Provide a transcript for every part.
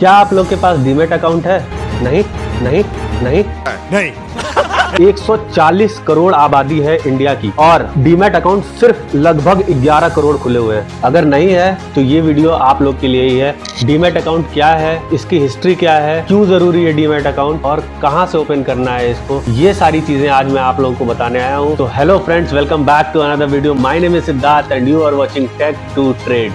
क्या आप लोग के पास डीमैट अकाउंट है? नहीं नहीं नहीं नहीं। 140 करोड़ आबादी है इंडिया की और डीमैट अकाउंट सिर्फ लगभग 11 करोड़ खुले हुए हैं। अगर नहीं है तो ये वीडियो आप लोग के लिए ही है। डीमैट अकाउंट क्या है, इसकी हिस्ट्री क्या है, क्यों जरूरी है डीमैट अकाउंट और कहां से ओपन करना है इसको, ये सारी चीजें आज मैं आप लोगों को बताने आया हूं। तो hello friends, welcome back to another video. My name is Siddharth and you are watching tech to trade.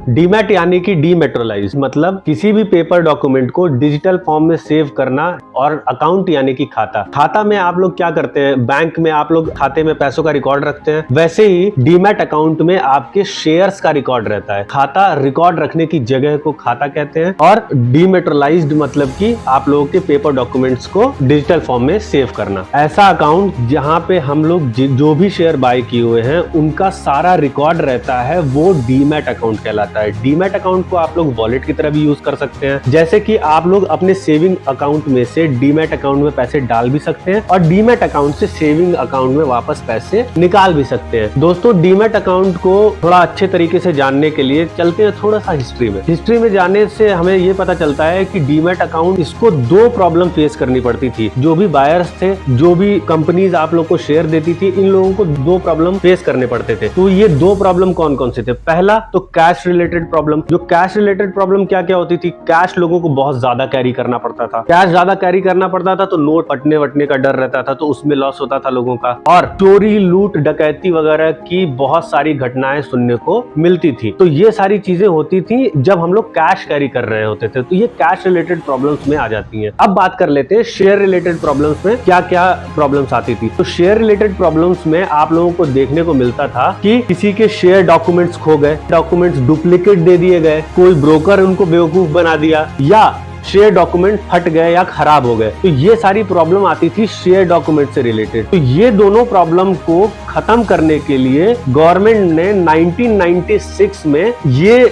Demat यानी कि डीमेट्रोलाइज, मतलब किसी भी पेपर डॉक्यूमेंट को डिजिटल फॉर्म में सेव करना। और अकाउंट यानी कि खाता। खाता में आप लोग क्या करते हैं, बैंक में आप लोग खाते में पैसों का रिकॉर्ड रखते हैं, वैसे ही डीमैट अकाउंट में आपके शेयर्स का रिकॉर्ड रहता है। खाता रिकॉर्ड रखने की जगह को खाता कहते हैं और डीमेट्रोलाइज्ड मतलब कि आप लोगों के पेपर डॉक्यूमेंट्स को डिजिटल फॉर्म में सेव करना। ऐसा अकाउंट जहां पे हम लोग जो भी शेयर बाय किए हुए हैं उनका सारा रिकॉर्ड रहता है, वो डीमैट अकाउंट कहलाता है। डीमैट अकाउंट को आप लोग वॉलेट की तरह भी यूज कर सकते हैं, जैसे कि आप लोग अपने सेविंग अकाउंट में से डीमैट अकाउंट में पैसे डाल भी सकते हैं और डीमैट अकाउंट से सेविंग अकाउंट में वापस पैसे निकाल भी सकते हैं। दोस्तों, डीमैट अकाउंट को थोड़ा अच्छे तरीके से जानने के लिए चलते हैं थोड़ा सा हिस्ट्री में जाने से हमें ये पता चलता है कि डीमैट अकाउंट, इसको दो प्रॉब्लम फेस करनी पड़ती थी। जो भी बायर्स थे, जो भी कंपनीज आप लोग को शेयर देती थी, इन लोगों को दो प्रॉब्लम फेस करने पड़ते थे। तो ये दो प्रॉब्लम कौन कौन से थे? पहला तो कैश रिलेटेड प्रॉब्लम। जो कैश रिलेटेड प्रॉब्लम क्या क्या होती थी? कैश लोगों को बहुत ज्यादा कैरी करना पड़ता था। कैश ज्यादा कैरी करना पड़ता था तो नोट फटने वटने का डर रहता था, तो उसमें लॉस होता था लोगों का। और चोरी, लूट, डकैती वगैरह की बहुत सारी घटनाएं सुनने को मिलती थी। तो ये सारी चीजें होती थी जब हम लोग कैश कैरी कर रहे होते थे। तो ये कैश रिलेटेड प्रॉब्लम्स में आ जाती हैं। अब बात कर लेते हैं शेयर रिलेटेड प्रॉब्लम्स में क्या क्या प्रॉब्लम्स आती थी। तो शेयर रिलेटेड प्रॉब्लम्स में आप लोगों को देखने को मिलता था कि किसी के शेयर डॉक्यूमेंट्स खो गए, डॉक्यूमेंट्स डुप्लीकेट दे दिए गए, कोई ब्रोकर उनको बेवकूफ बना दिया, या शेयर डॉक्यूमेंट फट गए या खराब हो गए। तो ये सारी प्रॉब्लम आती थी शेयर डॉक्यूमेंट से रिलेटेड। तो ये दोनों प्रॉब्लम को खत्म करने के लिए गवर्नमेंट ने 1996 में ये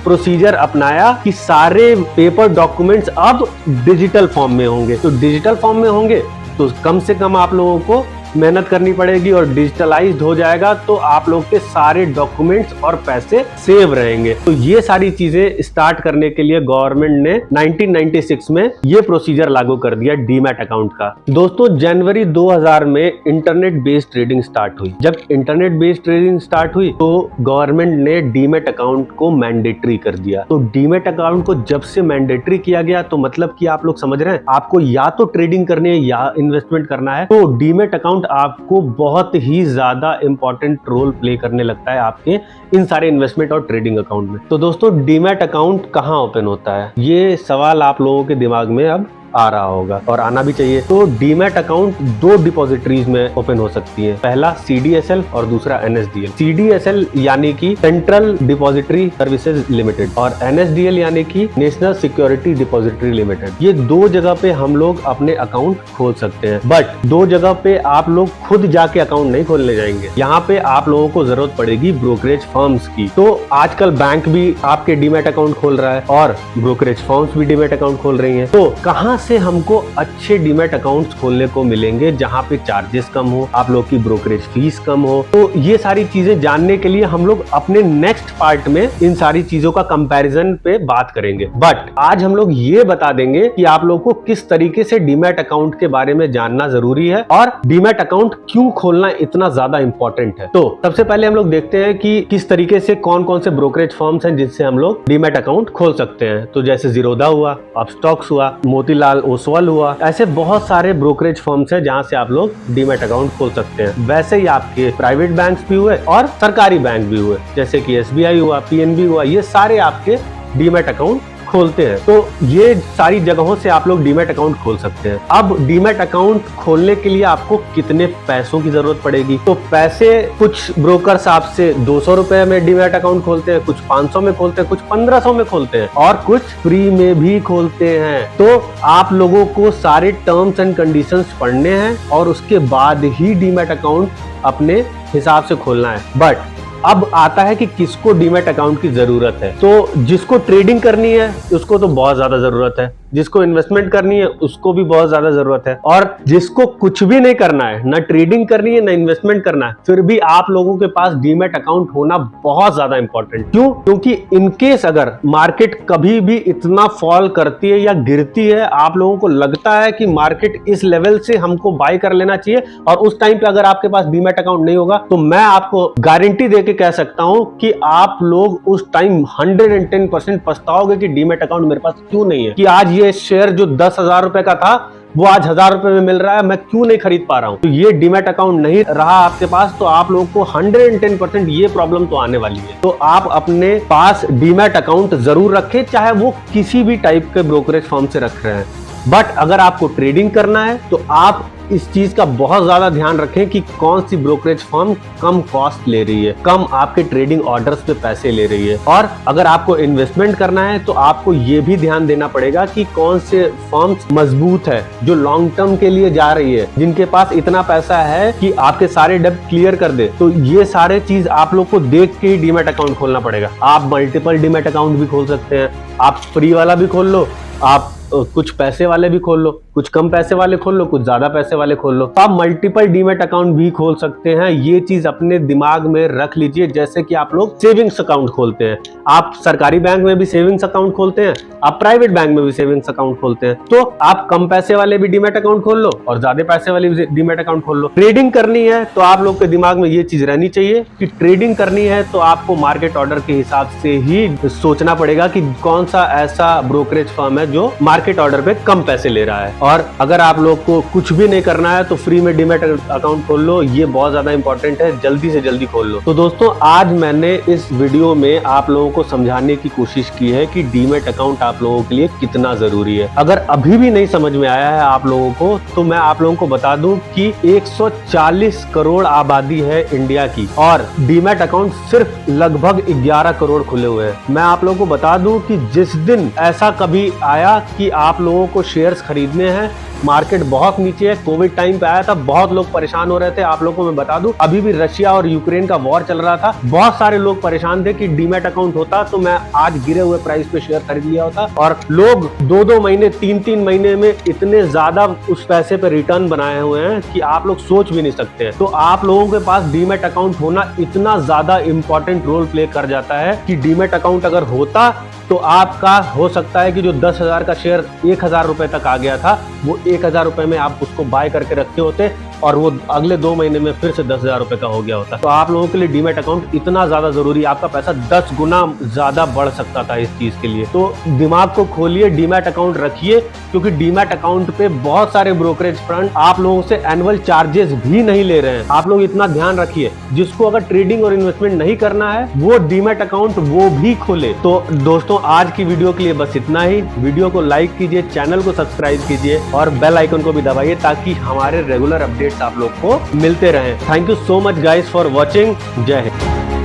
प्रोसीजर अपनाया कि सारे पेपर डॉक्यूमेंट्स अब डिजिटल फॉर्म में होंगे। तो डिजिटल फॉर्म में होंगे तो कम से कम आप लोगों को मेहनत करनी पड़ेगी और डिजिटलाइज्ड हो जाएगा तो आप लोग के सारे डॉक्यूमेंट्स और पैसे सेव रहेंगे। तो ये सारी चीजें स्टार्ट करने के लिए गवर्नमेंट ने 1996 में ये प्रोसीजर लागू कर दिया डीमैट अकाउंट का। दोस्तों, जनवरी 2000 में इंटरनेट बेस्ड ट्रेडिंग स्टार्ट हुई। जब इंटरनेट बेस्ड ट्रेडिंग स्टार्ट हुई तो गवर्नमेंट ने डीमैट अकाउंट को मैंडेटरी कर दिया। तो डीमैट अकाउंट को जब से मैंडेटरी किया गया तो मतलब कि आप लोग समझ रहे हैं, आपको या तो ट्रेडिंग करनी है या इन्वेस्टमेंट करना है, तो डीमैट अकाउंट आपको बहुत ही ज्यादा इंपॉर्टेंट रोल प्ले करने लगता है आपके इन सारे इन्वेस्टमेंट और ट्रेडिंग अकाउंट में। तो दोस्तों, डीमैट अकाउंट कहां ओपन होता है, ये सवाल आप लोगों के दिमाग में अब आ रहा होगा और आना भी चाहिए। तो डीमैट अकाउंट दो डिपॉजिटरीज में ओपन हो सकती है, पहला CDSL और दूसरा NSDL। CDSL यानी कि सेंट्रल डिपॉजिटरी सर्विसेज लिमिटेड और NSDL यानी कि नेशनल सिक्योरिटी डिपॉजिटरी लिमिटेड। ये दो जगह पे हम लोग अपने अकाउंट खोल सकते हैं, बट दो जगह पे आप लोग खुद जाके अकाउंट नहीं खोलने जाएंगे। यहाँ पे आप लोगों को जरूरत पड़ेगी ब्रोकरेज फर्म्स की। तो आजकल बैंक भी आपके डीमैट अकाउंट खोल रहा है और ब्रोकरेज फर्म्स भी डीमैट अकाउंट खोल रही है। तो कहाँ से हमको अच्छे डीमैट अकाउंट्स खोलने को मिलेंगे जहां पे चार्जेस कम हो, आप लोग की ब्रोकरेज फीस कम हो? तो ये सारी चीजें जानने के लिए हम लोग अपने नेक्स्ट पार्ट में इन सारी चीजों का कंपैरिजन पे बात करेंगे। बट आज हम लोग ये बता देंगे कि आप लोग को किस तरीके से डीमैट अकाउंट के बारे में जानना जरूरी है और डीमैट अकाउंट क्यों खोलना इतना ज्यादा इंपॉर्टेंट है। तो सबसे पहले हम लोग देखते हैं कि किस तरीके से कौन कौन से ब्रोकरेज फर्म्स हैं जिससे हम लोग डीमैट अकाउंट खोल सकते हैं। तो जैसे जीरोधा हुआ, अपस्टॉक्स हुआ, मोतीलाल ओसवाल हुआ, ऐसे बहुत सारे ब्रोकरेज फर्म्स हैं जहां से आप लोग डीमैट अकाउंट खोल सकते हैं। वैसे ही आपके प्राइवेट बैंक्स भी हुए और सरकारी बैंक भी हुए, जैसे कि SBI हुआ, PNB हुआ, ये सारे आपके डीमैट अकाउंट खोलते हैं। तो ये सारी जगहों से आप लोग डीमैट अकाउंट खोल सकते हैं। अब डीमैट अकाउंट खोलने के लिए आपको कितने पैसों की जरूरत पड़ेगी? तो पैसे, कुछ ब्रोकर्स आपसे 200 रुपए में डीमैट अकाउंट खोलते हैं, कुछ 500 में खोलते हैं, कुछ 1500 में खोलते हैं और कुछ फ्री में भी खोलते हैं। तो आप लोगों को सारे टर्म्स एंड कंडीशंस पढ़ने हैं और उसके बाद ही डीमैट अकाउंट अपने हिसाब से खोलना है। बट अब आता है कि किसको डीमैट अकाउंट की जरूरत है। तो जिसको ट्रेडिंग करनी है उसको तो बहुत ज्यादा जरूरत है, जिसको इन्वेस्टमेंट करनी है उसको भी बहुत ज्यादा जरूरत है, और जिसको कुछ भी नहीं करना है, ना ट्रेडिंग करनी है ना इन्वेस्टमेंट करना है, फिर भी आप लोगों के पास डीमैट अकाउंट होना बहुत ज्यादा इंपॉर्टेंट। क्यों? क्योंकि इनकेस अगर मार्केट कभी भी इतना फॉल करती है या गिरती है, आप लोगों को लगता है कि मार्केट इस लेवल से हमको बाय कर लेना चाहिए, और उस टाइम पे अगर आपके पास डीमैट अकाउंट नहीं होगा, तो मैं आपको गारंटी देके कह सकता हूं कि आप लोग उस टाइम 110% पछताओगे कि डीमैट अकाउंट मेरे पास क्यों नहीं है, कि आज ये शेयर जो 10,000 रुपए का था वो आज 1,000 रुपए में मिल रहा है, मैं क्यों नहीं खरीद पा रहा हूं। तो ये डीमैट अकाउंट नहीं रहा आपके पास, तो आप लोगों को 110% ये प्रॉब्लम तो आने वाली है। तो आप अपने पास डीमैट अकाउंट जरूर रखें, चाहे वो किसी भी टाइप के ब्रोकरेज फर्म से रख रहे हैं। बट अगर आपको ट्रेडिंग करना है तो आप इस चीज का बहुत ज्यादा ध्यान रखें कि कौन सी ब्रोकरेज फर्म कम कॉस्ट ले रही है, कम आपके ट्रेडिंग ऑर्डर्स पे पैसे ले रही है। और अगर आपको इन्वेस्टमेंट करना है तो आपको ये भी ध्यान देना पड़ेगा कि कौन से फर्म्स मजबूत है, जो लॉन्ग टर्म के लिए जा रही है, जिनके पास इतना पैसा है कि आपके सारे डेब्ट क्लियर कर दे। तो ये सारे चीज आप लोग को देख के ही डीमैट अकाउंट खोलना पड़ेगा। आप मल्टीपल डीमैट अकाउंट भी खोल सकते हैं, आप फ्री वाला भी खोल लो, आप कुछ पैसे वाले भी खोल लो, कुछ कम पैसे वाले खोल लो, कुछ ज्यादा पैसे वाले खोल लो। तो आप मल्टीपल डीमैट अकाउंट भी खोल सकते हैं। ये चीज अपने दिमाग में रख लीजिए। जैसे कि आप लोग सेविंग्स अकाउंट खोलते हैं, आप सरकारी बैंक में भी सेविंग्स अकाउंट खोलते हैं, आप प्राइवेट बैंक में भी सेविंग्स अकाउंट खोलते हैं, तो आप कम पैसे वाले भी डीमैट अकाउंट खोल लो और ज्यादा पैसे वाले भी डीमैट अकाउंट खोल लो। ट्रेडिंग करनी है तो आप लोग के दिमाग में ये चीज रहनी चाहिए कि ट्रेडिंग करनी है तो आपको मार्केट ऑर्डर के हिसाब से ही सोचना पड़ेगा कि कौन सा ऐसा ब्रोकरेज फर्म है जो मार्केट ऑर्डर पे कम पैसे ले रहा है। और अगर आप लोग को कुछ भी नहीं करना है तो फ्री में डीमैट अकाउंट खोल लो, ये बहुत ज्यादा इंपॉर्टेंट है, जल्दी से जल्दी खोल लो। तो दोस्तों, आज मैंने इस वीडियो में आप लोगों को समझाने की कोशिश की है कि डीमैट अकाउंट आप लोगों के लिए कितना जरूरी है। अगर अभी भी नहीं समझ में आया है आप लोगों को, तो मैं आप लोगों को बता दूं कि 140 करोड़ आबादी है इंडिया की, और डीमैट अकाउंट सिर्फ लगभग 11 करोड़ खुले हुए हैं। मैं आप लोगों को बता दूं कि जिस दिन ऐसा कभी आया कि आप लोगों को शेयर्स खरीदने हैं, मार्केट बहुत नीचे है, कोविड टाइम पे आया था, बहुत लोग परेशान हो रहे थे। आप लोगों को मैं बता दूं, अभी भी रशिया और यूक्रेन का वॉर चल रहा था, बहुत सारे लोग परेशान थे कि डीमैट अकाउंट होता तो मैं आज गिरे हुए प्राइस पे शेयर खरीद लिया होता। और लोग 2-2 महीने 3-3 महीने में इतने ज्यादा उस पैसे पे रिटर्न बनाए हुए हैं कि आप लोग सोच भी नहीं सकते हैं। तो आप लोगों के पास डीमैट अकाउंट होना इतना ज्यादा इंपॉर्टेंट रोल प्ले कर जाता है कि डीमैट अकाउंट अगर होता तो आपका हो सकता है कि जो 10,000 का शेयर 1,000 रुपए तक आ गया था, वो 1,000 रुपए में आप उसको बाय करके रखे होते और वो अगले 2 महीने में फिर से 10,000 रुपए का हो गया होता। तो आप लोगों के लिए डीमैट अकाउंट इतना ज्यादा जरूरी है, आपका पैसा 10 गुना ज्यादा बढ़ सकता था इस चीज के लिए। तो दिमाग को खोलिए, डीमैट अकाउंट रखिए, क्योंकि डीमैट अकाउंट पे बहुत सारे ब्रोकरेज फर्म आप लोगों से एनुअल चार्जेस भी नहीं ले रहे हैं। आप लोग इतना ध्यान रखिए, जिसको अगर ट्रेडिंग और इन्वेस्टमेंट नहीं करना है वो डीमैट अकाउंट वो भी खोले। तो दोस्तों, आज की वीडियो के लिए बस इतना ही। वीडियो को लाइक कीजिए, चैनल को सब्सक्राइब कीजिए और बेल आइकन को भी दबाइए ताकि हमारे रेगुलर अपडेट्स आप लोग को मिलते रहें। Thank you so much guys for watching. जय हिंद।